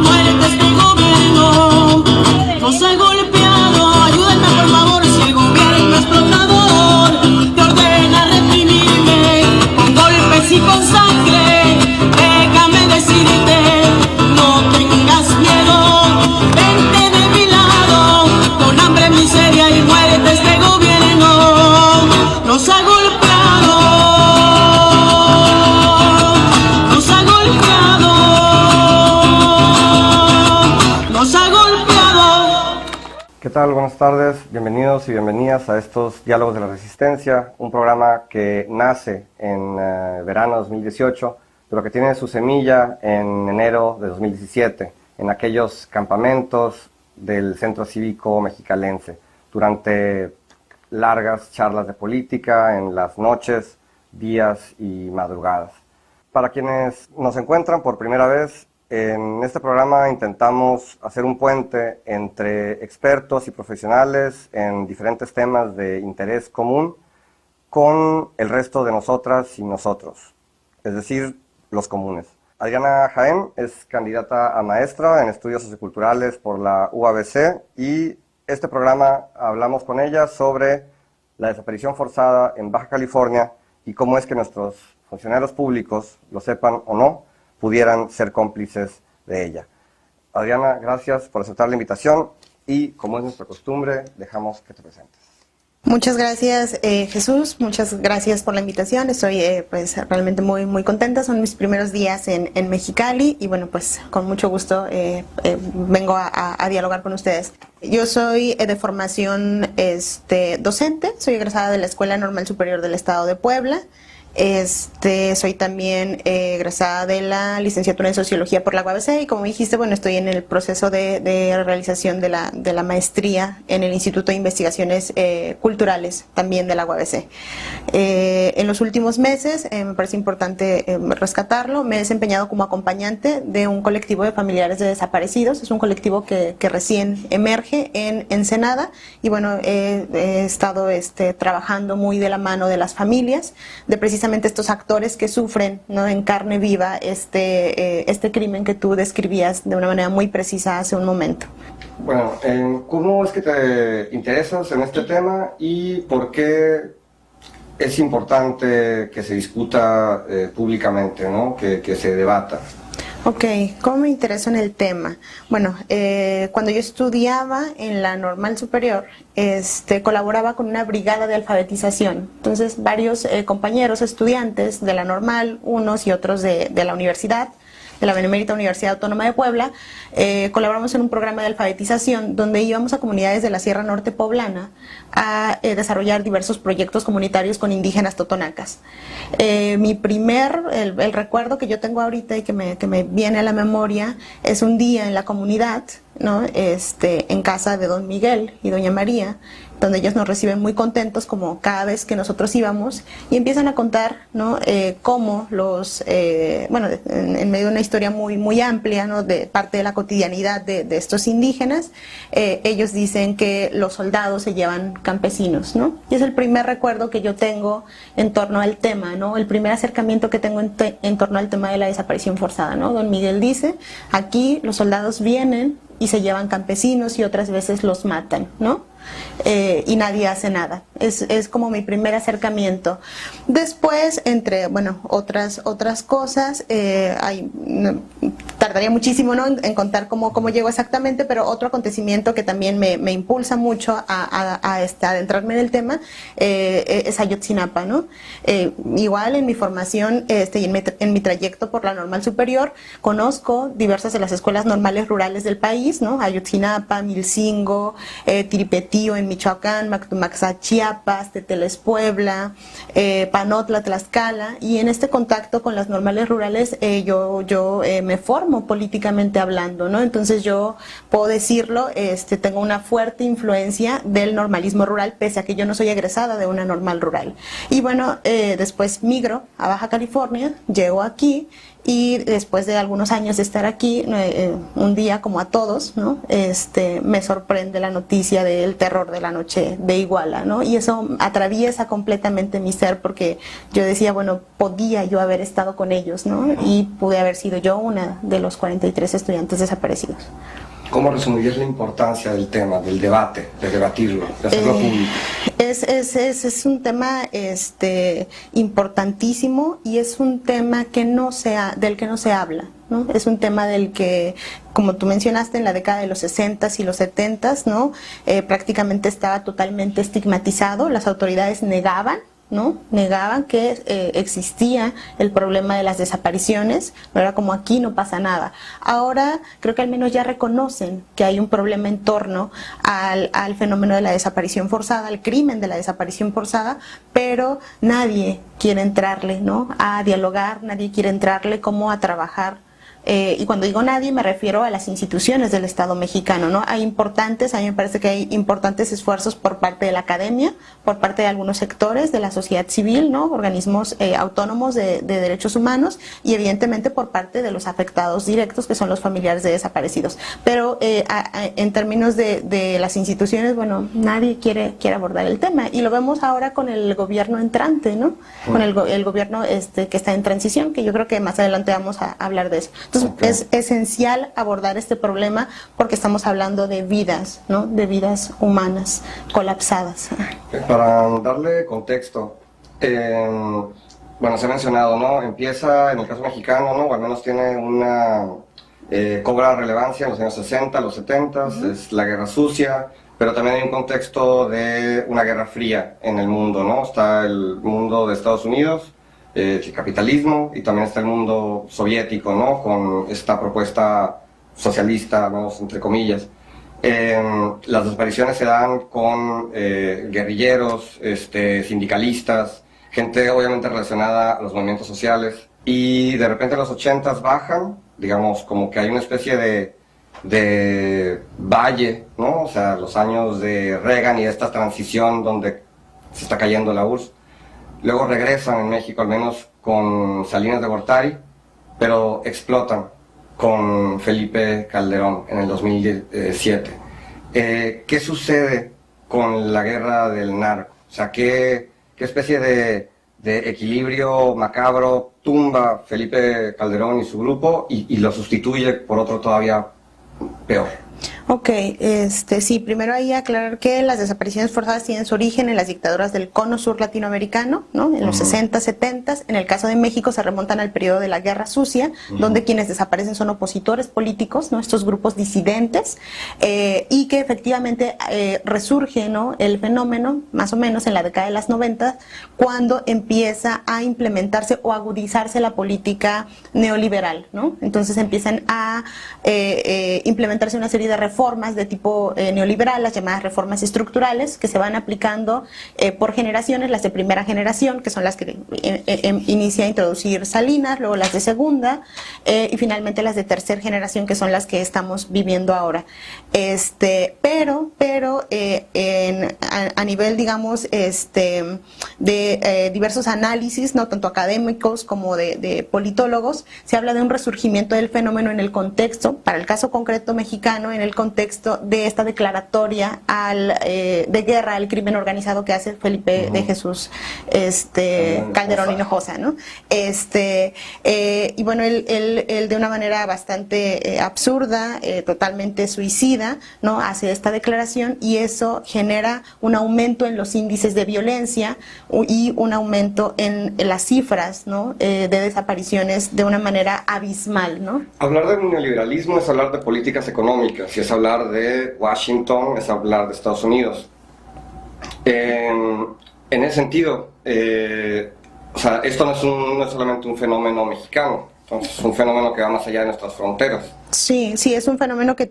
muerte este gobierno. Nos ha golpeado, ayúdenme por favor, si el gobierno explotador te ordena reprimirme con golpes y con sangre. Déjame decirte, no tengas miedo, vente de mi lado, con hambre, miseria y muerte este gobierno nos ha golpeado, nos ha golpeado, nos ha golpeado. ¿Qué tal? Buenas tardes, bienvenidos y bienvenidas a estos Diálogos de la Resistencia, un programa que nace en verano de 2018, pero que tiene su semilla en enero de 2017, en aquellos campamentos del Centro Cívico Mexicalense, durante largas charlas de política en las noches, días y madrugadas. Para quienes nos encuentran por primera vez, en este programa intentamos hacer un puente entre expertos y profesionales en diferentes temas de interés común con el resto de nosotras y nosotros, es decir, los comunes. Adriana Jaén es candidata a maestra en estudios socioculturales por la UABC y este programa hablamos con ella sobre la desaparición forzada en Baja California y cómo es que nuestros funcionarios públicos, lo sepan o no, pudieran ser cómplices de ella. Adriana, gracias por aceptar la invitación y, como es nuestra costumbre, dejamos que te presentes. Muchas gracias, Jesús, muchas gracias por la invitación. Estoy pues realmente muy contenta, son mis primeros días en Mexicali y bueno, pues con mucho gusto vengo a dialogar con ustedes. Yo soy de formación docente, soy egresada de la Escuela Normal Superior del Estado de Puebla. Soy también egresada de la licenciatura en Sociología por la UABC y como dijiste, bueno, estoy en el proceso de realización de la maestría en el Instituto de Investigaciones Culturales también de la UABC. En los últimos meses, me parece importante rescatarlo, me he desempeñado como acompañante de un colectivo de familiares de desaparecidos. Es un colectivo que recién emerge en Ensenada y bueno, he estado trabajando muy de la mano de las familias, de precisamente estos actores que sufren, ¿no?, en carne viva este crimen que tú describías de una manera muy precisa hace un momento. Bueno, ¿cómo es que te interesas en este tema y por qué es importante que se discuta públicamente, ¿no?, que se debata? Ok, ¿cómo me intereso en el tema? Bueno, cuando yo estudiaba en la Normal Superior, colaboraba con una brigada de alfabetización. Entonces, varios compañeros estudiantes de la Normal, unos y otros de la universidad, de la Benemérita Universidad Autónoma de Puebla, colaboramos en un programa de alfabetización donde íbamos a comunidades de la Sierra Norte Poblana a desarrollar diversos proyectos comunitarios con indígenas totonacas. El recuerdo que yo tengo ahorita y que me viene a la memoria es un día en la comunidad, ¿no?, en casa de don Miguel y doña María, donde ellos nos reciben muy contentos como cada vez que nosotros íbamos y empiezan a contar, ¿no?, cómo en medio de una historia muy amplia, ¿no?, de parte de la cotidianidad de estos indígenas, ellos dicen que los soldados se llevan campesinos, ¿no? Y es el primer recuerdo que yo tengo en torno al tema, ¿no?, el primer acercamiento que tengo en torno al tema de la desaparición forzada, ¿no? Don Miguel dice, aquí los soldados vienen y se llevan campesinos y otras veces los matan, ¿no? Y nadie hace nada. Es como mi primer acercamiento. Después, entre otras cosas, tardaría muchísimo, ¿no?, en contar cómo llegó exactamente, pero otro acontecimiento que también me impulsa mucho a adentrarme en el tema es Ayotzinapa, ¿no? Igual en mi formación y en mi trayecto por la Normal Superior conozco diversas de las escuelas normales rurales del país, ¿no? Ayotzinapa, Milcingo, Tiripetío en Michoacán, Mactumaxá, Chiapas, Teteles, Puebla, Panotla, Tlaxcala, y en este contacto con las normales rurales yo me formo políticamente hablando, ¿no? Entonces yo puedo decirlo, tengo una fuerte influencia del normalismo rural, pese a que yo no soy egresada de una normal rural. Y bueno, después migro a Baja California, llego aquí y después de algunos años de estar aquí, un día como a todos, ¿no? Me sorprende la noticia del terror de la noche de Iguala, ¿no? Y eso atraviesa completamente mi ser, porque yo decía, bueno, podía yo haber estado con ellos, ¿no? Y pude haber sido yo una de los 43 estudiantes desaparecidos. ¿Cómo resumirías la importancia del tema, del debate, de debatirlo, de hacerlo público? Es un tema importantísimo, y es un tema del que no se habla, ¿no? Es un tema del que, como tú mencionaste, en la década de los 60s y los 70s, ¿no? Prácticamente estaba totalmente estigmatizado, las autoridades negaban que existía el problema de las desapariciones, no era como aquí no pasa nada. Ahora creo que al menos ya reconocen que hay un problema en torno al fenómeno de la desaparición forzada, al crimen de la desaparición forzada, pero nadie quiere entrarle, ¿no?, a dialogar, nadie quiere entrarle como a trabajar. Y cuando digo nadie, me refiero a las instituciones del Estado mexicano, ¿no? A mí me parece que hay importantes esfuerzos por parte de la academia, por parte de algunos sectores de la sociedad civil, ¿no? Organismos autónomos de derechos humanos, y evidentemente por parte de los afectados directos, que son los familiares de desaparecidos. Pero en términos de las instituciones, bueno, nadie quiere abordar el tema, y lo vemos ahora con el gobierno entrante, ¿no? Con el gobierno que está en transición, que yo creo que más adelante vamos a hablar de eso. Entonces, es esencial abordar este problema, porque estamos hablando de vidas, ¿no?, de vidas humanas colapsadas. Para darle contexto, bueno, se ha mencionado, ¿no? Empieza en el caso mexicano, ¿no? O al menos tiene cobra relevancia en los años 60, los 70, es la Guerra Sucia, pero también hay un contexto de una guerra fría en el mundo, ¿no? Está el mundo de Estados Unidos, el capitalismo, y también está el mundo soviético, ¿no?, con esta propuesta socialista, ¿no?, entre comillas. Las desapariciones se dan con guerrilleros, sindicalistas, gente obviamente relacionada a los movimientos sociales, y de repente en los 80s bajan, digamos, como que hay una especie de valle, ¿no?, o sea, los años de Reagan y de esta transición donde se está cayendo la URSS. Luego regresan en México, al menos con Salinas de Gortari, pero explotan con Felipe Calderón en el 2007. ¿Qué sucede con la guerra del narco? O sea, ¿qué especie de equilibrio macabro tumba Felipe Calderón y su grupo y lo sustituye por otro todavía peor? Ok, sí, primero ahí aclarar que las desapariciones forzadas tienen su origen en las dictaduras del cono sur latinoamericano, ¿no?, en los 60, 70. En el caso de México se remontan al periodo de la Guerra Sucia, donde quienes desaparecen son opositores políticos, ¿no?, estos grupos disidentes, y que efectivamente resurge, ¿no?, el fenómeno más o menos en la década de las 90, cuando empieza a implementarse o agudizarse la política neoliberal, ¿no? Entonces empiezan a implementarse una serie de reformas de tipo neoliberal, las llamadas reformas estructurales, que se van aplicando por generaciones, las de primera generación, que son las que inicia a introducir Salinas, luego las de segunda, y finalmente las de tercera generación, que son las que estamos viviendo ahora. Pero a nivel, digamos, de diversos análisis, no tanto académicos como de politólogos, se habla de un resurgimiento del fenómeno en el contexto, para el caso concreto mexicano, en el contexto de esta declaratoria de guerra al crimen organizado que hace Felipe de Jesús Calderón Hinojosa, ¿no? Y bueno, él de una manera bastante absurda, totalmente suicida, ¿no?, hace esta declaración, y eso genera un aumento en los índices de violencia y un aumento en las cifras, ¿no?, de desapariciones de una manera abismal, ¿no? Hablar del neoliberalismo es hablar de políticas económicas, y es hablar de Washington, es hablar de Estados Unidos. En ese sentido, o sea, esto no es solamente un fenómeno mexicano, entonces es un fenómeno que va más allá de nuestras fronteras. Sí, sí, es un fenómeno que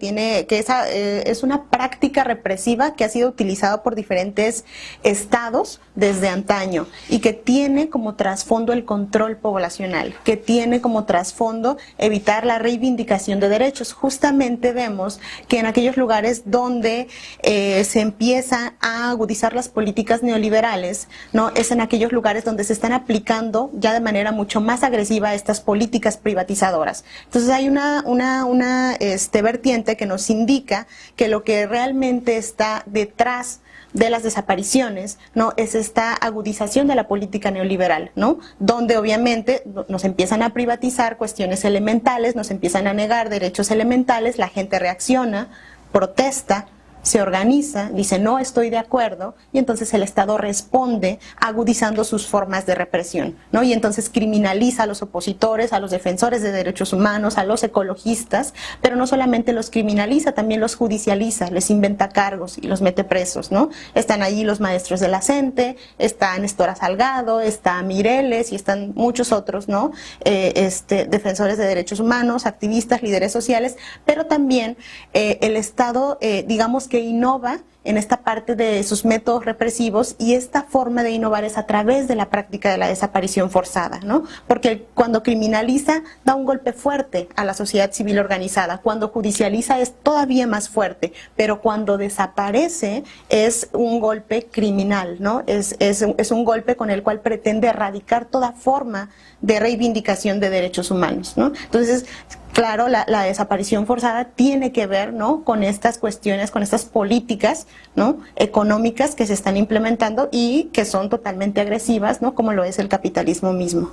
es una práctica represiva que ha sido utilizada por diferentes estados desde antaño y que tiene como trasfondo el control poblacional, que tiene como trasfondo evitar la reivindicación de derechos. Justamente vemos que en aquellos lugares donde se empieza a agudizar las políticas neoliberales, ¿no? Es en aquellos lugares donde se están aplicando ya de manera mucho más agresiva estas políticas privatizadoras. Entonces hay una vertiente que nos indica que lo que realmente está detrás de las desapariciones, ¿no? Es esta agudización de la política neoliberal, ¿no? Donde obviamente nos empiezan a privatizar cuestiones elementales, nos empiezan a negar derechos elementales, la gente reacciona, protesta, se organiza, dice no estoy de acuerdo, y entonces el Estado responde agudizando sus formas de represión, ¿no? Y entonces criminaliza a los opositores, a los defensores de derechos humanos, a los ecologistas, pero no solamente los criminaliza, también los judicializa, les inventa cargos y los mete presos, ¿no? Están allí los maestros de la CENTE, está Nestora Salgado, está Mireles y están muchos otros, ¿no? Defensores de derechos humanos, activistas, líderes sociales, pero también el Estado, digamos que innova en esta parte de sus métodos represivos, y esta forma de innovar es a través de la práctica de la desaparición forzada, ¿no? Porque cuando criminaliza da un golpe fuerte a la sociedad civil organizada, cuando judicializa es todavía más fuerte, pero cuando desaparece es un golpe criminal, ¿no? Es un golpe con el cual pretende erradicar toda forma de reivindicación de derechos humanos, ¿no? Entonces, claro, la desaparición forzada tiene que ver, ¿no? Con estas cuestiones, con estas políticas, ¿no? Económicas que se están implementando y que son totalmente agresivas, ¿no? Como lo es el capitalismo mismo.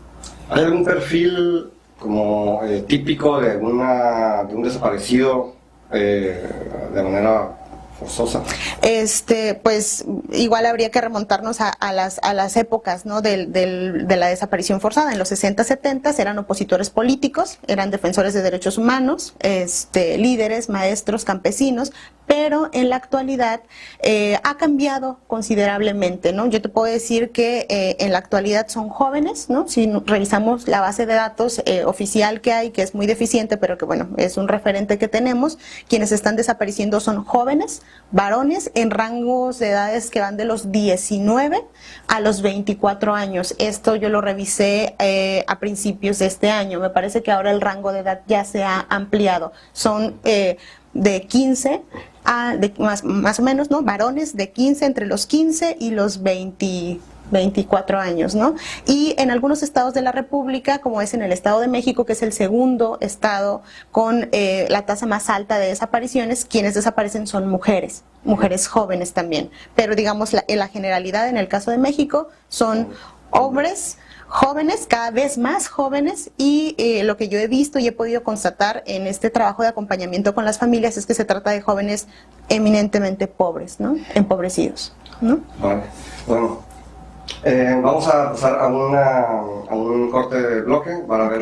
¿Hay algún perfil como típico de un desaparecido de manera forzosa? Pues igual habría que remontarnos a las épocas, ¿no? de la desaparición forzada. En los 60, 70 eran opositores políticos, eran defensores de derechos humanos, líderes, maestros, campesinos, pero en la actualidad ha cambiado considerablemente, ¿no? Yo te puedo decir que en la actualidad son jóvenes, ¿no? Si revisamos la base de datos oficial que hay, que es muy deficiente, pero que bueno, es un referente que tenemos, quienes están desapareciendo son jóvenes, varones en rangos de edades que van de los 19 a los 24 años. Esto yo lo revisé a principios de este año. Me parece que ahora el rango de edad ya se ha ampliado. Son de 15 a más o menos, ¿no? Varones de 15, entre los 15 y los 24 años, ¿no? Y en algunos estados de la República, como es en el Estado de México, que es el segundo estado con la tasa más alta de desapariciones, quienes desaparecen son mujeres jóvenes también. Pero digamos, la generalidad en el caso de México son hombres jóvenes, cada vez más jóvenes, y lo que yo he visto y he podido constatar en este trabajo de acompañamiento con las familias es que se trata de jóvenes eminentemente pobres, ¿no? Empobrecidos, ¿no? Vale. Bueno, vamos a pasar a un corte de bloque para ver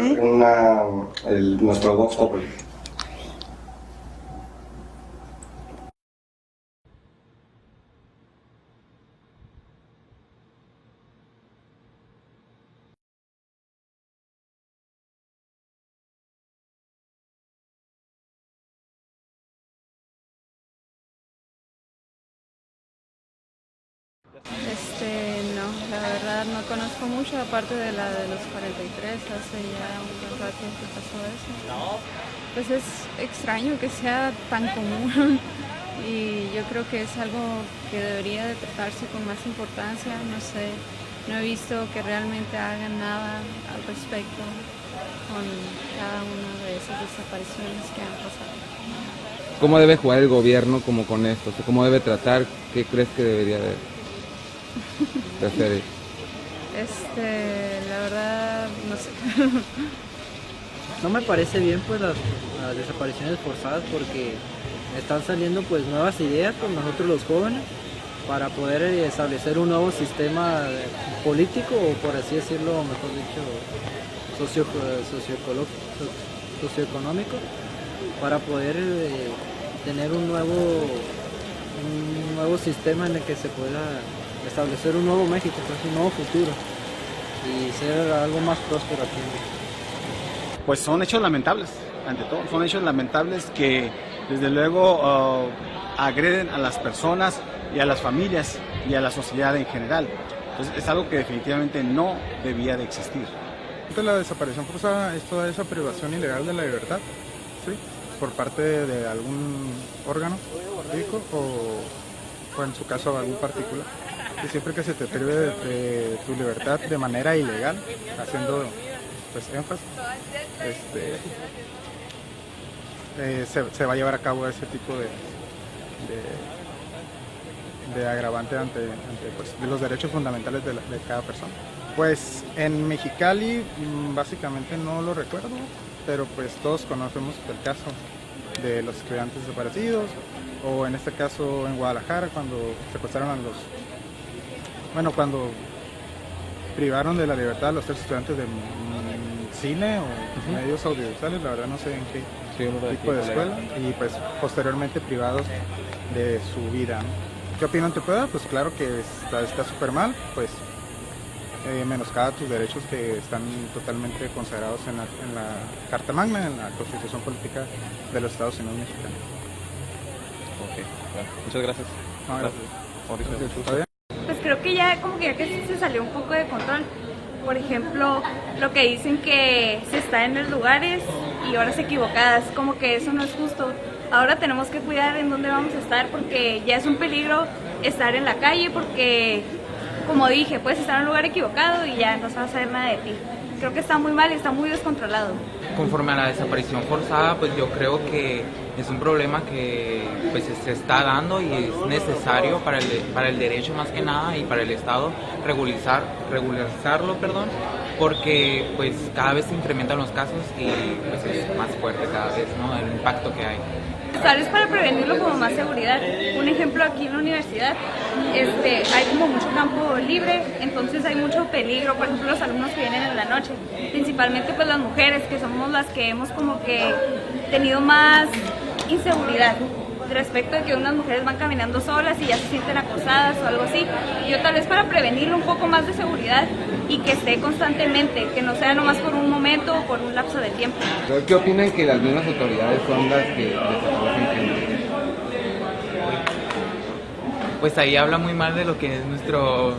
nuestro Vox Populi. No, la verdad no conozco mucho, aparte de la de los 43, hace ya un buen rato que pasó eso. Pues es extraño que sea tan común y yo creo que es algo que debería de tratarse con más importancia, no sé, no he visto que realmente hagan nada al respecto con cada una de esas desapariciones que han pasado. ¿Cómo debe jugar el gobierno como con esto? ¿Cómo debe tratar? ¿Qué crees que debería de hacer? La verdad, no sé. No me parece bien pues las desapariciones forzadas, porque están saliendo pues nuevas ideas con nosotros los jóvenes para poder establecer un nuevo sistema político, o por así decirlo, mejor dicho, socioeconómico, para poder tener un nuevo sistema en el que se pueda establecer un nuevo México, pues un nuevo futuro y ser algo más próspero aquí. Pues son hechos lamentables. ante todo. Son hechos lamentables que desde luego agreden a las personas y a las familias y a la sociedad en general. Entonces es algo que definitivamente no debía de existir. La desaparición forzada es toda esa privación ilegal de la libertad, ¿sí? Por parte de algún órgano público o en su caso algún particular. Y siempre que se te prive de tu libertad de manera ilegal, haciendo pues énfasis, se va a llevar a cabo ese tipo de agravante ante pues, de los derechos fundamentales de cada persona. Pues en Mexicali básicamente no lo recuerdo, pero pues todos conocemos el caso de los estudiantes desaparecidos, o en este caso en Guadalajara cuando secuestraron a cuando privaron de la libertad a los 3 estudiantes de cine o medios audiovisuales, la verdad no sé en qué tipo de escuela, y pues posteriormente privados de su vida, ¿no? ¿Qué opino ante todo? Pues claro que está súper mal, pues menoscaba tus derechos que están totalmente consagrados en la Carta Magna, en la Constitución Política de los Estados Unidos Mexicanos. Ok, bueno, muchas gracias. No, gracias. ¿Está bien? Pues creo que ya que se salió un poco de control. Por ejemplo, lo que dicen que se está en los lugares y horas equivocadas, como que eso no es justo. Ahora tenemos que cuidar en dónde vamos a estar porque ya es un peligro estar en la calle porque, como dije, puedes estar en un lugar equivocado y ya no se va a saber nada de ti. Creo que está muy mal y está muy descontrolado. Conforme a la desaparición forzada, pues yo creo que es un problema que pues se está dando y es necesario para el derecho más que nada y para el Estado regularizarlo, porque pues cada vez se incrementan los casos y pues es más fuerte cada vez, ¿no? El impacto que hay. Tal vez para prevenirlo como más seguridad. Un ejemplo aquí en la universidad, hay como mucho campo libre, entonces hay mucho peligro, por ejemplo los alumnos que vienen en la noche, principalmente pues las mujeres que somos las que hemos como que tenido más inseguridad respecto de que unas mujeres van caminando solas y ya se sienten acosadas o algo así. Yo tal vez para prevenirlo un poco más de seguridad y que esté constantemente, que no sea nomás por un momento o por un lapso de tiempo. ¿Qué opinan que las mismas autoridades son las que desaparecen gente? Pues ahí habla muy mal de lo que es nuestro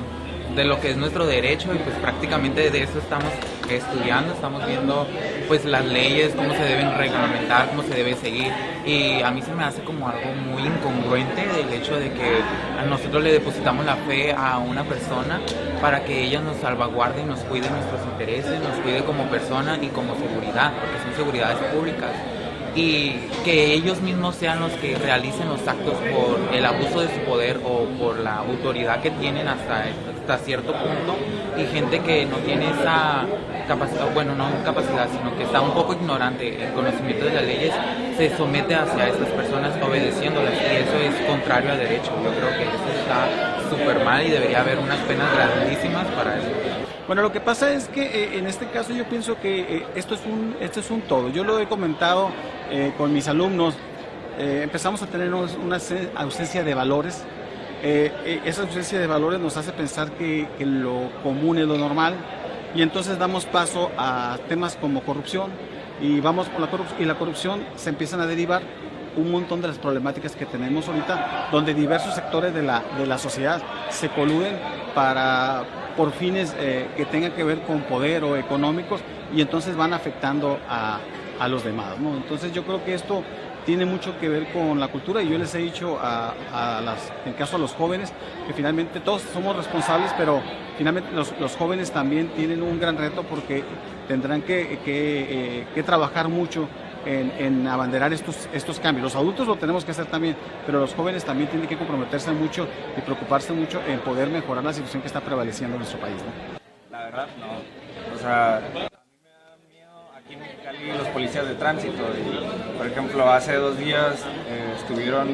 derecho y pues prácticamente de eso estamos estudiando, estamos viendo pues las leyes, cómo se deben reglamentar, cómo se debe seguir, y a mí se me hace como algo muy incongruente el hecho de que a nosotros le depositamos la fe a una persona para que ella nos salvaguarde y nos cuide nuestros intereses, nos cuide como persona y como seguridad, porque son seguridades públicas, y que ellos mismos sean los que realicen los actos por el abuso de su poder o por la autoridad que tienen hasta cierto punto, y gente que no tiene esa capacidad, bueno, no capacidad, sino que está un poco ignorante el conocimiento de las leyes, se somete hacia estas personas obedeciéndolas, y eso es contrario al derecho. Yo creo que eso está súper mal y debería haber unas penas grandísimas para eso. Bueno, lo que pasa es que en este caso yo pienso que esto es un todo. Yo lo he comentado con mis alumnos, empezamos a tener una ausencia de valores. Esa ausencia de valores nos hace pensar que lo común es lo normal, y entonces damos paso a temas como corrupción, y vamos con la corrupción se empiezan a derivar un montón de las problemáticas que tenemos ahorita, donde diversos sectores de la sociedad se coluden por fines que tengan que ver con poder o económicos, y entonces van afectando a los demás, ¿no? Entonces yo creo que esto tiene mucho que ver con la cultura, y yo les he dicho en caso a los jóvenes, que finalmente todos somos responsables, pero finalmente los jóvenes también tienen un gran reto porque tendrán que trabajar mucho en abanderar estos cambios. Los adultos lo tenemos que hacer también, pero los jóvenes también tienen que comprometerse mucho y preocuparse mucho en poder mejorar la situación que está prevaleciendo en nuestro país, ¿no? La verdad, no. O sea, a mí me da miedo aquí en Mexicali los policías de tránsito. Y, por ejemplo, hace 2 días estuvieron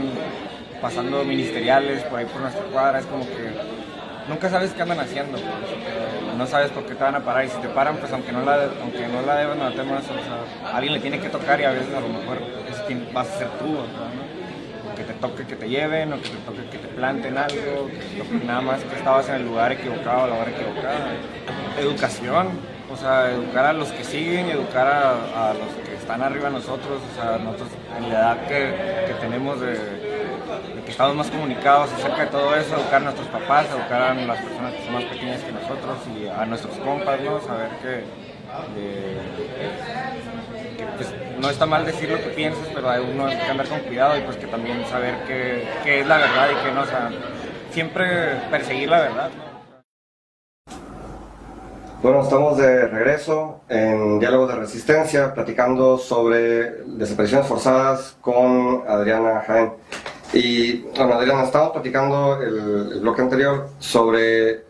pasando ministeriales por ahí por nuestra cuadra. Es como que nunca sabes qué andan haciendo, pues. No sabes por qué te van a parar, y si te paran, pues aunque no la deban a temas, o sea, alguien le tiene que tocar, y a veces a lo mejor es quien vas a ser tú, ¿no? Que te toque que te lleven, o que te toque que te planten algo, que te toque nada más que estabas en el lugar equivocado a la hora equivocada. Educación, o sea, educar a los que siguen y educar a los que están arriba de nosotros, o sea, nosotros en la edad que tenemos de que estamos más comunicados acerca de todo eso, educar a nuestros papás, educar a las personas que son más pequeñas que nosotros y a nuestros compas, ¿no? Saber que pues, no está mal decir lo que piensas, pero hay uno que andar con cuidado y pues que también saber qué es la verdad y que no, o sea, siempre perseguir la verdad, ¿no? Bueno, estamos de regreso en Diálogos de Resistencia, platicando sobre desapariciones forzadas con Adriana Jaén. Y bueno, Adriana, estábamos platicando el bloque anterior sobre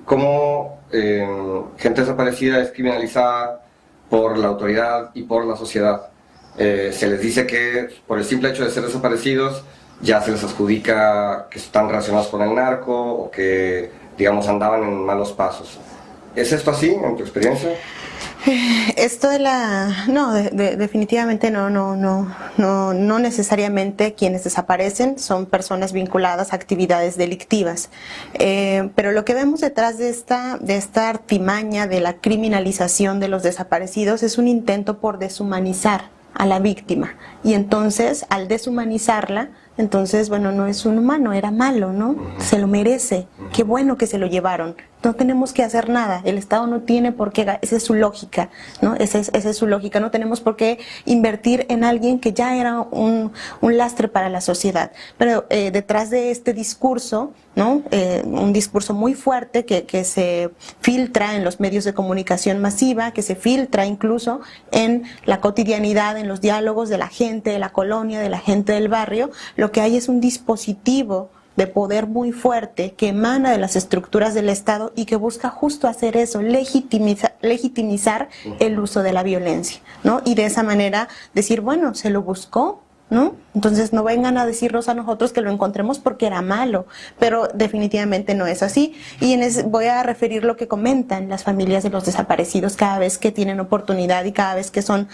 cómo gente desaparecida es criminalizada por la autoridad y por la sociedad. Se les dice que por el simple hecho de ser desaparecidos ya se les adjudica que están relacionados con el narco o que, digamos, andaban en malos pasos. ¿Es esto así en tu experiencia? Esto de la... No, definitivamente no necesariamente quienes desaparecen son personas vinculadas a actividades delictivas. Pero lo que vemos detrás de esta artimaña de la criminalización de los desaparecidos es un intento por deshumanizar a la víctima. Y entonces, al deshumanizarla, entonces, bueno, no es un humano, era malo, ¿no? Se lo merece. Qué bueno que se lo llevaron. No tenemos que hacer nada. El Estado no tiene por qué, esa es su lógica, ¿no? Esa es su lógica. No tenemos por qué invertir en alguien que ya era un lastre para la sociedad. Pero detrás de este discurso, ¿no? Un discurso muy fuerte que se filtra en los medios de comunicación masiva, que se filtra incluso en la cotidianidad, en los diálogos de la gente de la colonia, de la gente del barrio. Lo que hay es un dispositivo de poder muy fuerte que emana de las estructuras del Estado y que busca justo hacer eso, legitimizar el uso de la violencia, ¿no? Y de esa manera decir, bueno, se lo buscó, ¿no? Entonces no vengan a decirnos a nosotros que lo encontremos porque era malo, pero definitivamente no es así. Y voy a referir lo que comentan las familias de los desaparecidos cada vez que tienen oportunidad y cada vez que son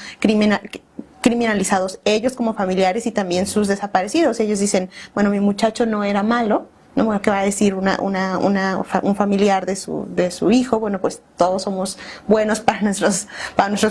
criminalizados ellos como familiares y también sus desaparecidos. Ellos dicen, bueno, mi muchacho no era malo, ¿no? Bueno, ¿qué va a decir un familiar de su hijo? Bueno, pues todos somos buenos para nuestros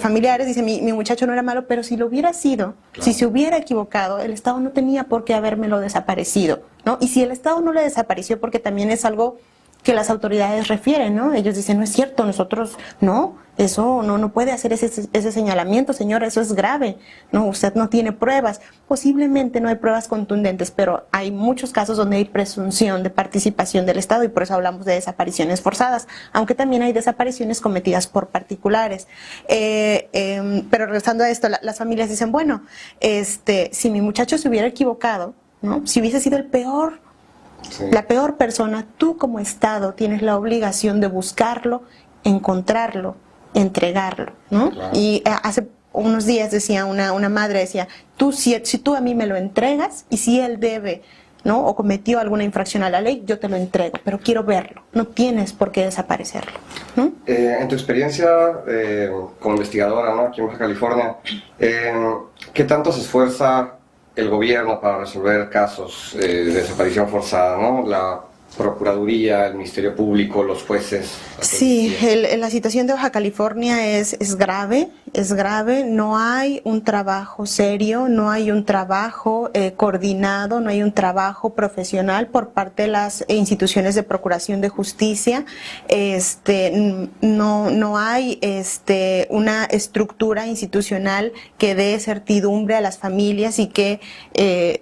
familiares. Dice, mi muchacho no era malo, pero si lo hubiera sido, claro, si se hubiera equivocado, el Estado no tenía por qué habérmelo desaparecido, ¿no? Y si el Estado no le desapareció, porque también es algo que las autoridades refieren, ¿no? Ellos dicen, no es cierto, nosotros no, eso no puede hacer ese señalamiento, señor, eso es grave, no, usted no tiene pruebas. Posiblemente no hay pruebas contundentes, pero hay muchos casos donde hay presunción de participación del Estado y por eso hablamos de desapariciones forzadas, aunque también hay desapariciones cometidas por particulares. Pero regresando a esto, las familias dicen, bueno, si mi muchacho se hubiera equivocado, ¿no? Si hubiese sido el peor, sí, la peor persona, tú como Estado tienes la obligación de buscarlo, encontrarlo, entregarlo, ¿no? Claro. Y hace unos días decía una madre, decía, si tú a mí me lo entregas y si él debe, ¿no? O cometió alguna infracción a la ley, yo te lo entrego, pero quiero verlo, no tienes por qué desaparecerlo, ¿no? En tu experiencia como investigadora, ¿no? Aquí en Baja California, ¿qué tanto se esfuerza el gobierno para resolver casos de desaparición forzada, ¿no? La Procuraduría, el Ministerio Público, los jueces. Sí, la situación de Baja California es grave, no hay un trabajo serio, no hay un trabajo coordinado, no hay un trabajo profesional por parte de las instituciones de procuración de justicia, no hay una estructura institucional que dé certidumbre a las familias y que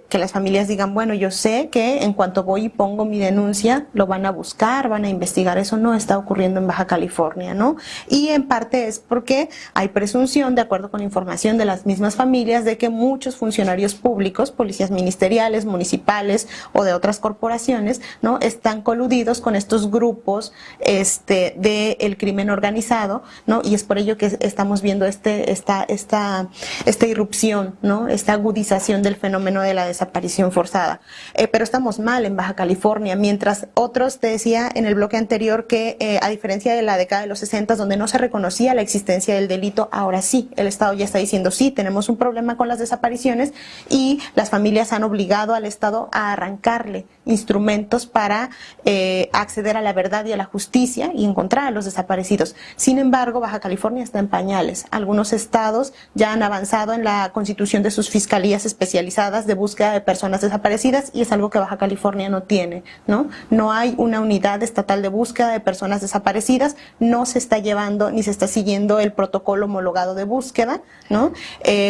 las familias digan, bueno, yo sé que en cuanto voy y pongo mi denuncia, lo van a buscar, van a investigar. Eso no está ocurriendo en Baja California, ¿no? Y en parte es porque hay presunción, de acuerdo con información de las mismas familias, de que muchos funcionarios públicos, policías ministeriales, municipales o de otras corporaciones, ¿no? Están coludidos con estos grupos del crimen organizado, ¿no? Y es por ello que estamos viendo esta irrupción, ¿no? Esta agudización del fenómeno de la desaparición forzada. Pero estamos mal en Baja California, mientras mientras otros, te decía en el bloque anterior que a diferencia de la década de los 60, donde no se reconocía la existencia del delito, ahora sí, el Estado ya está diciendo sí, tenemos un problema con las desapariciones y las familias han obligado al Estado a arrancarle instrumentos para acceder a la verdad y a la justicia y encontrar a los desaparecidos. Sin embargo, Baja California está en pañales. Algunos estados ya han avanzado en la constitución de sus fiscalías especializadas de búsqueda de personas desaparecidas y es algo que Baja California no tiene, ¿no? No hay una unidad estatal de búsqueda de personas desaparecidas, no se está llevando ni se está siguiendo el protocolo homologado de búsqueda, ¿no?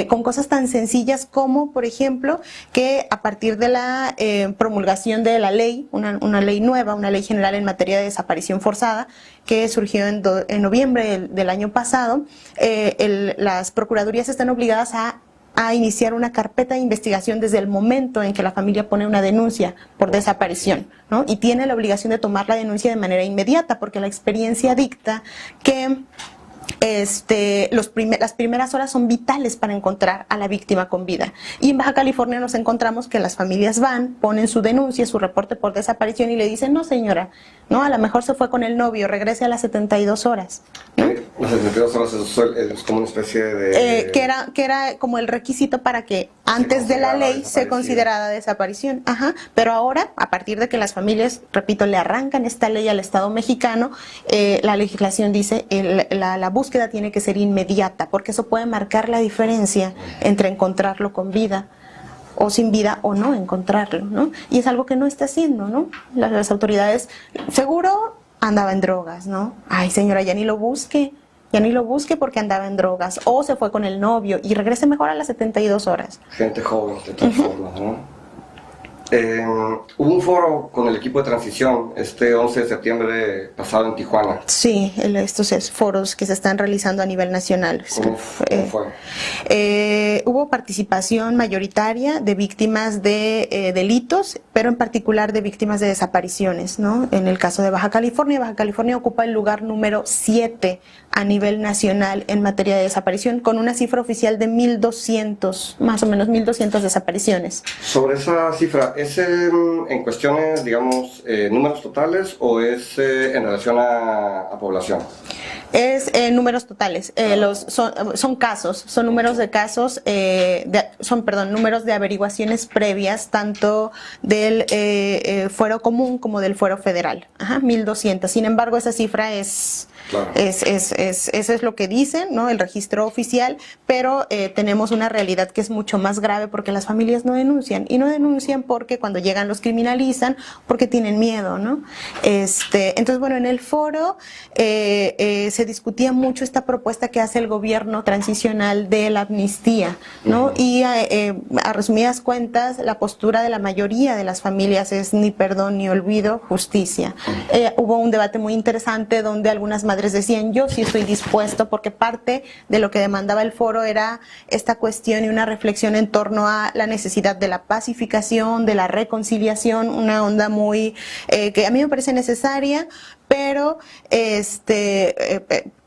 Con cosas tan sencillas como, por ejemplo, que a partir de la promulgación de la ley, una ley nueva, una ley general en materia de desaparición forzada, que surgió en noviembre del año pasado, las procuradurías están obligadas a iniciar una carpeta de investigación desde el momento en que la familia pone una denuncia por desaparición, ¿no? Y tiene la obligación de tomar la denuncia de manera inmediata, porque la experiencia dicta que las primeras horas son vitales para encontrar a la víctima con vida. Y en Baja California nos encontramos que las familias van, ponen su denuncia, su reporte por desaparición y le dicen, no señora, no, a lo mejor se fue con el novio, regrese a las 72 horas. ¿No? Las 72 horas es como una especie de... que era como el requisito para que antes de la ley se considerara desaparición. Ajá. Pero ahora, a partir de que las familias, repito, le arrancan esta ley al Estado mexicano, la legislación dice la búsqueda tiene que ser inmediata, porque eso puede marcar la diferencia entre encontrarlo con vida o sin vida o no encontrarlo, ¿no? Y es algo que no está haciendo, ¿no? Las autoridades, seguro andaba en drogas, ¿no? Ay, señora, ya ni lo busque porque andaba en drogas, o se fue con el novio y regrese mejor a las 72 horas. Gente joven, de todas formas, ¿no? Hubo un foro con el equipo de transición este 11 de septiembre pasado en Tijuana. Sí, estos foros que se están realizando a nivel nacional. ¿Cómo fue? Hubo participación mayoritaria de víctimas de delitos, pero en particular de víctimas de desapariciones, ¿no? En el caso de Baja California ocupa el lugar número 7 a nivel nacional en materia de desaparición, con una cifra oficial de 1.200, más o menos 1.200 desapariciones. Sobre esa cifra, ¿es en cuestiones, digamos, números totales o es en relación a población? Es números totales, son casos, son números de casos, números de averiguaciones previas, tanto del fuero común como del fuero federal. Ajá, 1.200. Sin embargo, esa cifra es... Claro. Eso es lo que dicen, ¿no? El registro oficial, pero tenemos una realidad que es mucho más grave porque las familias no denuncian, y no denuncian porque cuando llegan los criminalizan, porque tienen miedo, ¿no? Entonces, bueno, en el foro se discutía mucho esta propuesta que hace el gobierno transicional de la amnistía, ¿no? Y a resumidas cuentas, la postura de la mayoría de las familias es ni perdón ni olvido, justicia. Hubo un debate muy interesante donde algunas madres decían, yo sí estoy dispuesto, porque parte de lo que demandaba el foro era esta cuestión y una reflexión en torno a la necesidad de la pacificación, de la reconciliación, una onda muy que a mí me parece necesaria, pero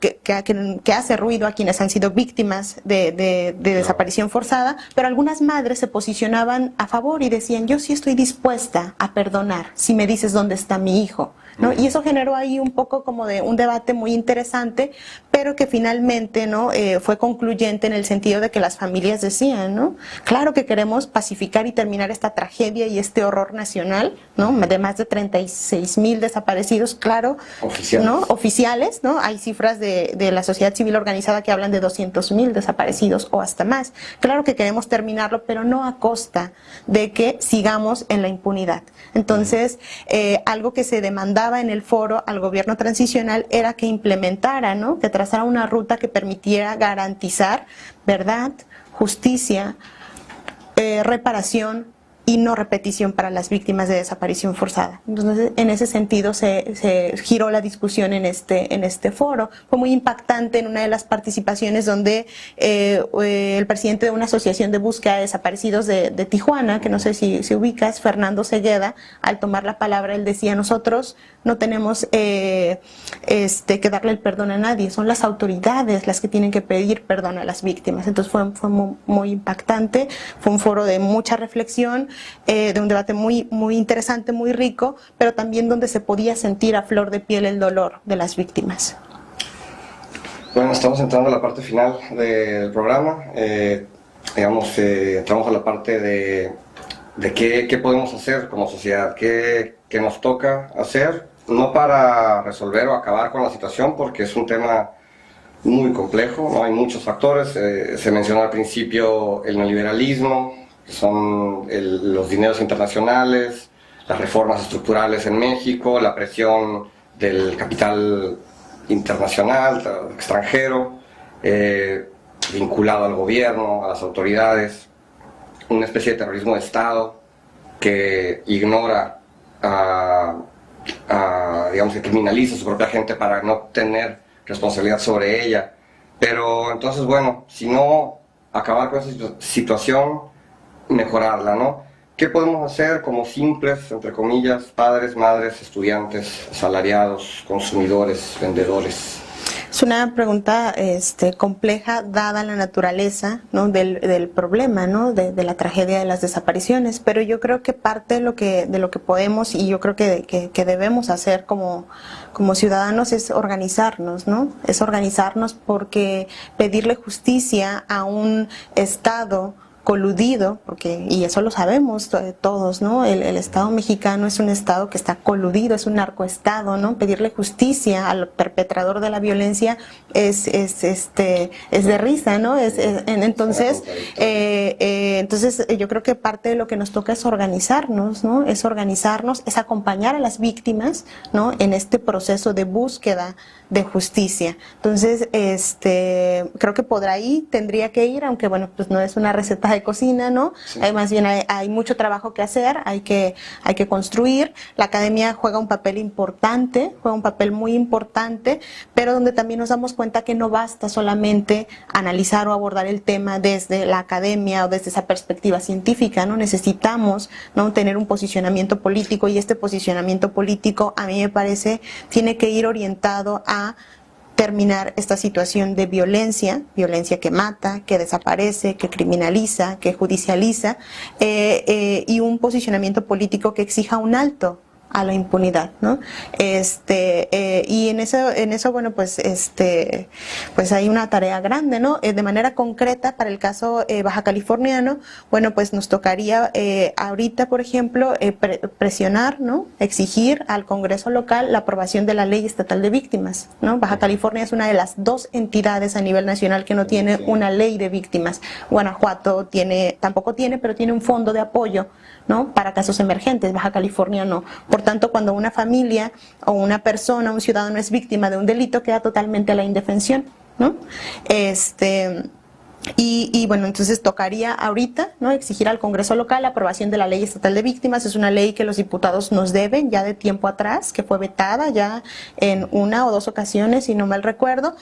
que hace ruido a quienes han sido víctimas de desaparición forzada, pero algunas madres se posicionaban a favor y decían, yo sí estoy dispuesta a perdonar si me dices dónde está mi hijo, ¿no? Y eso generó ahí un poco como de un debate muy interesante, pero que finalmente, ¿no? Fue concluyente en el sentido de que las familias decían, ¿no? Claro que queremos pacificar y terminar esta tragedia y este horror nacional, ¿no? De más de 36,000 desaparecidos, claro, oficiales, ¿no? Oficiales, ¿no? Hay cifras de la sociedad civil organizada que hablan de 200,000 desaparecidos o hasta más. Claro que queremos terminarlo, pero no a costa de que sigamos en la impunidad. Entonces, algo que se demandaba en el foro al gobierno transicional era que implementara, ¿no? Que trazara una ruta que permitiera garantizar verdad, justicia, reparación y no repetición para las víctimas de desaparición forzada. Entonces, en ese sentido se giró la discusión en este foro. Fue muy impactante en una de las participaciones donde el presidente de una asociación de búsqueda de desaparecidos de Tijuana, que no sé si ubicas, Fernando Segueda, al tomar la palabra, él decía, nosotros no tenemos que darle el perdón a nadie, son las autoridades las que tienen que pedir perdón a las víctimas. Entonces fue muy impactante, fue un foro de mucha reflexión, de un debate muy, muy interesante, muy rico, pero también donde se podía sentir a flor de piel el dolor de las víctimas. Bueno, estamos entrando a la parte final del programa. Entramos a la parte de qué podemos hacer como sociedad, qué nos toca hacer, no para resolver o acabar con la situación, porque es un tema muy complejo, ¿no? Hay muchos factores. Se mencionó al principio el neoliberalismo, que son los dineros internacionales, las reformas estructurales en México, la presión del capital internacional, extranjero, vinculado al gobierno, a las autoridades, una especie de terrorismo de Estado que ignora, digamos, que criminaliza a su propia gente para no tener responsabilidad sobre ella. Pero entonces, bueno, si no acabar con esa situación, mejorarla, ¿no? ¿Qué podemos hacer como simples, entre comillas, padres, madres, estudiantes, asalariados, consumidores, vendedores? Es una pregunta compleja, dada la naturaleza, ¿no? del problema, ¿no? de la tragedia de las desapariciones, pero yo creo que parte de lo que podemos, y yo creo que debemos hacer como ciudadanos, es organizarnos, ¿no? Es organizarnos, porque pedirle justicia a un Estado coludido, y eso lo sabemos todos, ¿no? El Estado mexicano es un Estado que está coludido, es un narcoestado, ¿no? Pedirle justicia al perpetrador de la violencia es de risa, ¿no? Entonces yo creo que parte de lo que nos toca es organizarnos, ¿no? Es organizarnos, es acompañar a las víctimas, ¿no? En este proceso de búsqueda de justicia. Entonces, creo que por ahí tendría que ir, aunque bueno, pues no es una receta de cocina, ¿no? Sí. Más bien hay mucho trabajo que hacer, hay que construir. La academia juega un papel importante, juega un papel muy importante, pero donde también nos damos cuenta que no basta solamente analizar o abordar el tema desde la academia o desde esa perspectiva científica, ¿no? Necesitamos, ¿no? tener un posicionamiento político, y este posicionamiento político, a mí me parece, tiene que ir orientado a terminar esta situación de violencia que mata, que desaparece, que criminaliza, que judicializa, y un posicionamiento político que exija un alto a la impunidad, ¿no? Y en eso bueno, pues hay una tarea grande, ¿no? De manera concreta, para el caso baja californiano, bueno, pues nos tocaría ahorita, por ejemplo, presionar, ¿no? Exigir al Congreso local la aprobación de la Ley Estatal de Víctimas, ¿no? Baja California es una de las 2 entidades a nivel nacional que no tiene una ley de víctimas. Guanajuato tampoco tiene, pero tiene un fondo de apoyo, ¿no? Para casos emergentes. Baja California no. Por tanto, cuando una familia o una persona, un ciudadano es víctima de un delito, queda totalmente a la indefensión, ¿no? Y bueno, entonces tocaría ahorita, ¿no? Exigir al Congreso local la aprobación de la Ley Estatal de Víctimas. Es una ley que los diputados nos deben ya de tiempo atrás, que fue vetada ya en 1 o 2 ocasiones, si no mal recuerdo.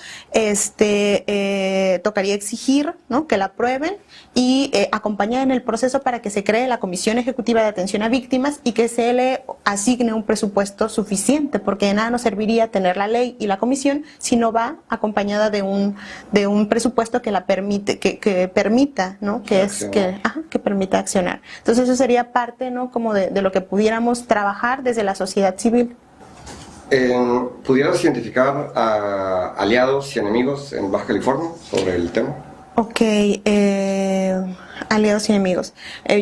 Tocaría exigir, ¿no? que la aprueben y acompañar en el proceso para que se cree la Comisión Ejecutiva de Atención a Víctimas y que se le asigne un presupuesto suficiente, porque de nada nos serviría tener la ley y la comisión si no va acompañada de un presupuesto que la permite, que permita, ¿no? que permita accionar. Entonces eso sería parte, ¿no? como de lo que pudiéramos trabajar desde la sociedad civil. ¿Pudieras identificar a aliados y enemigos en Baja California sobre el tema? Ok, aliados y enemigos.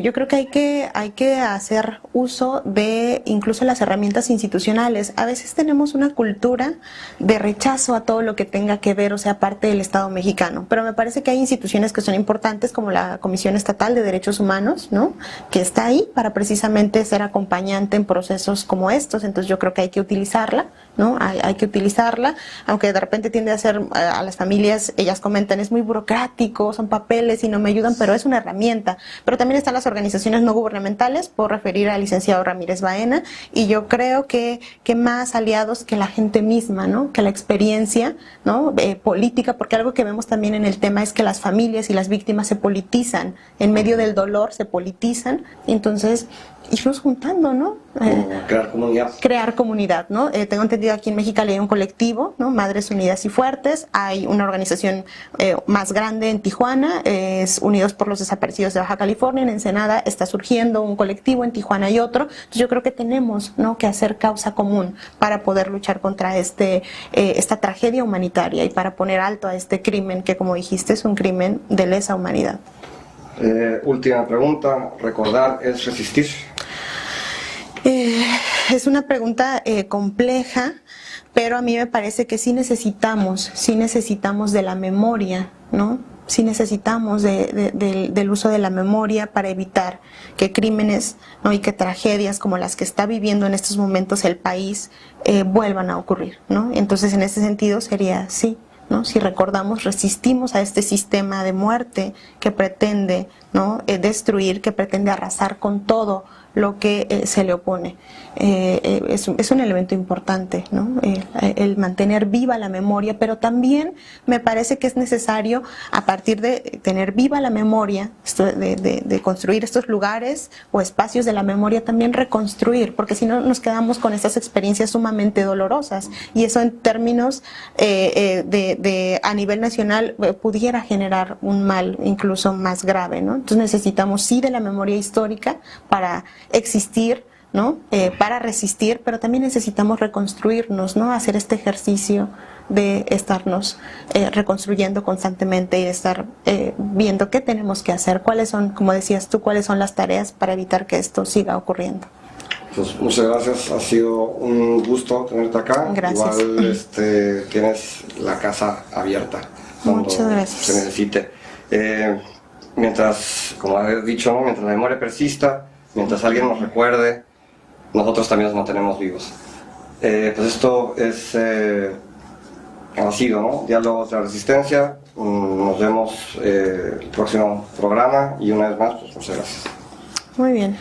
Yo creo que hay que hacer uso de incluso las herramientas institucionales. A veces tenemos una cultura de rechazo a todo lo que tenga que ver o sea parte del Estado mexicano, pero me parece que hay instituciones que son importantes, como la Comisión Estatal de Derechos Humanos, ¿no? que está ahí para precisamente ser acompañante en procesos como estos. Entonces yo creo que hay que utilizarla, ¿no? Hay que utilizarla, aunque de repente tiende a ser, a las familias, ellas comentan, es muy burocrático, son papeles y no me ayudan, pero es una herramienta. Pero también están las organizaciones no gubernamentales, por referir al licenciado Ramírez Baena, y yo creo que más aliados que la gente misma, ¿no? que la experiencia, ¿no? Política, porque algo que vemos también en el tema es que las familias y las víctimas se politizan, en medio del dolor se politizan, y entonces irnos juntando, ¿no? Crear comunidad. Crear comunidad, ¿no? Tengo entendido aquí en Mexicali hay un colectivo, ¿no? Madres Unidas y Fuertes. Hay una organización más grande en Tijuana, es Unidos por los Desaparecidos desaparecidos de Baja California, en Ensenada está surgiendo un colectivo, en Tijuana hay otro. Entonces yo creo que tenemos, ¿no?, que hacer causa común para poder luchar contra esta tragedia humanitaria y para poner alto a este crimen que, como dijiste, es un crimen de lesa humanidad. Última pregunta, ¿recordar es resistir? Es una pregunta compleja, pero a mí me parece que sí necesitamos de la memoria, ¿no? Sí necesitamos del uso de la memoria para evitar que crímenes, ¿no?, y que tragedias como las que está viviendo en estos momentos el país vuelvan a ocurrir, ¿no? Entonces, en ese sentido sería sí, ¿no? Si recordamos, resistimos a este sistema de muerte que pretende, ¿no?, destruir, que pretende arrasar con todo lo que se le opone. Es un elemento importante, ¿no? El mantener viva la memoria, pero también me parece que es necesario, a partir de tener viva la memoria, de construir estos lugares o espacios de la memoria, también reconstruir, porque si no nos quedamos con estas experiencias sumamente dolorosas, y eso en términos a nivel nacional pudiera generar un mal incluso más grave, ¿no? Entonces necesitamos sí de la memoria histórica para existir, ¿no? Para resistir, pero también necesitamos reconstruirnos, ¿no? Hacer este ejercicio de estarnos reconstruyendo constantemente y de estar viendo qué tenemos que hacer, cuáles son, como decías tú, cuáles son las tareas para evitar que esto siga ocurriendo. Pues muchas gracias, ha sido un gusto tenerte acá. Gracias. Igual tienes la casa abierta cuando muchas gracias. Se necesite. Mientras, como has dicho, ¿no?, mientras la memoria persista, mientras alguien nos recuerde, nosotros también nos mantenemos vivos. Pues esto ha sido, ¿no?, Diálogos de la Resistencia. Nos vemos el próximo programa y una vez más, pues muchas gracias. Muy bien.